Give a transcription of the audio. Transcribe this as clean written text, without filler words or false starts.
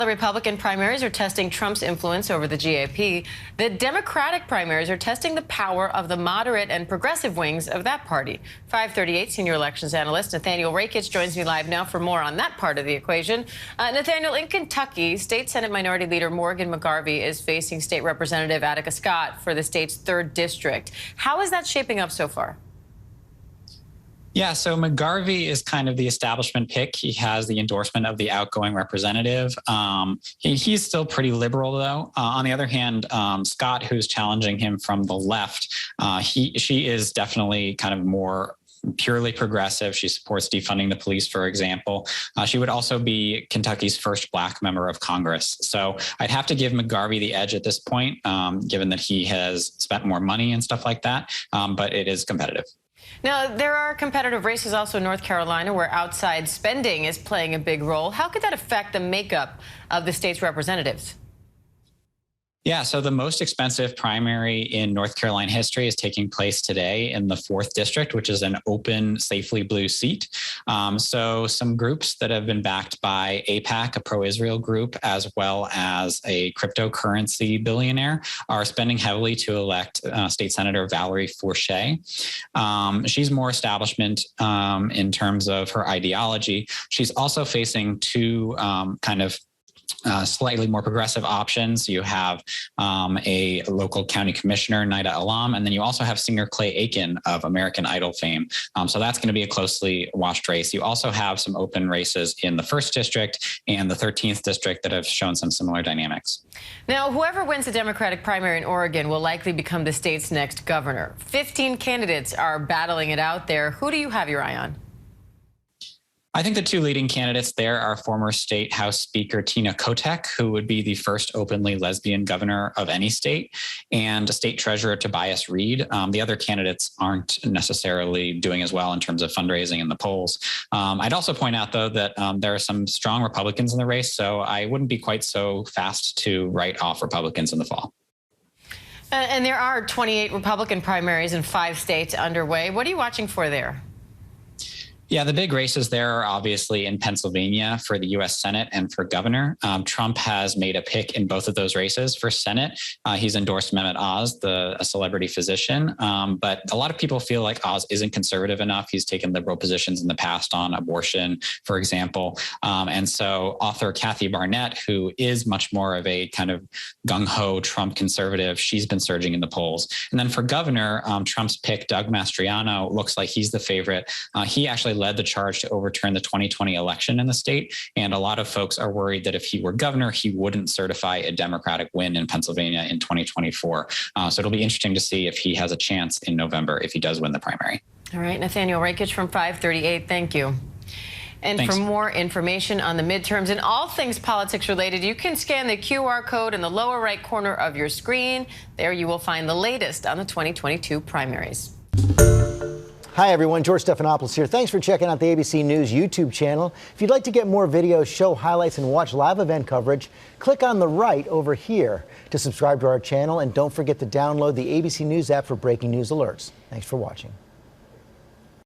The Republican primaries are testing Trump's influence over the GOP. The Democratic primaries are testing the power of the moderate and progressive wings of that party. 538 senior elections analyst Nathaniel Rakich joins me live now for more on that part of the equation. Nathaniel, in Kentucky, State Senate Minority Leader Morgan McGarvey is facing State Representative Attica Scott for the state's 3rd district. How is that shaping up so far? Yeah, so McGarvey is kind of the establishment pick. He has the endorsement of the outgoing representative. He's still pretty liberal, though. On the other hand, Scott, who's challenging him from the left, she is definitely kind of more purely progressive. She supports defunding the police, for example. She would also be Kentucky's first Black member of Congress. So I'd have to give McGarvey the edge at this point, given that he has spent more money and stuff like that. But it is competitive. Now, there are competitive races also in North Carolina where outside spending is playing a big role. How could that affect the makeup of the state's representatives? Yeah, so the most expensive primary in North Carolina history is taking place today in the 4th district, which is an open, safely blue seat. So some groups that have been backed by AIPAC, a pro-Israel group, as well as a cryptocurrency billionaire, are spending heavily to elect State Senator Valerie Fourchet. She's more establishment in terms of her ideology. She's also facing two slightly more progressive options. You have a local county commissioner, Nida Alam, and then you also have singer Clay Aiken of American Idol fame. So that's going to be a closely watched race. You also have some open races in the 1st district and the 13th district that have shown some similar dynamics. Now, whoever wins the Democratic primary in Oregon will likely become the state's next governor. 15 candidates are battling it out there. Who do you have your eye on? I think the two leading candidates there are former State House Speaker Tina Kotek, who would be the first openly lesbian governor of any state, and State Treasurer Tobias Reed. The other candidates aren't necessarily doing as well in terms of fundraising in the polls. I'd also point out, though, that there are some strong Republicans in the race, so I wouldn't be quite so fast to write off Republicans in the fall. And there are 28 Republican primaries in 5 states underway. What are you watching for there? Yeah, the big races there are obviously in Pennsylvania for the U.S. Senate and for governor. Trump has made a pick in both of those races. For Senate, he's endorsed Mehmet Oz, a celebrity physician. But a lot of people feel like Oz isn't conservative enough. He's taken liberal positions in the past on abortion, for example. And so author Kathy Barnett, who is much more of a kind of gung-ho Trump conservative, she's been surging in the polls. And then for governor, Trump's pick, Doug Mastriano, looks like he's the favorite. He actually led the charge to overturn the 2020 election in the state. And a lot of folks are worried that if he were governor, he wouldn't certify a Democratic win in Pennsylvania in 2024. So it'll be interesting to see if he has a chance in November if he does win the primary. All right, Nathaniel Rakich from 538, thank you. And Thanks. For more information on the midterms and all things politics related, you can scan the QR code in the lower right corner of your screen. There you will find the latest on the 2022 primaries. Hi, everyone. George Stephanopoulos here. Thanks for checking out the ABC News YouTube channel. If you'd like to get more videos, show highlights, and watch live event coverage, click on the right over here to subscribe to our channel. And don't forget to download the ABC News app for breaking news alerts. Thanks for watching.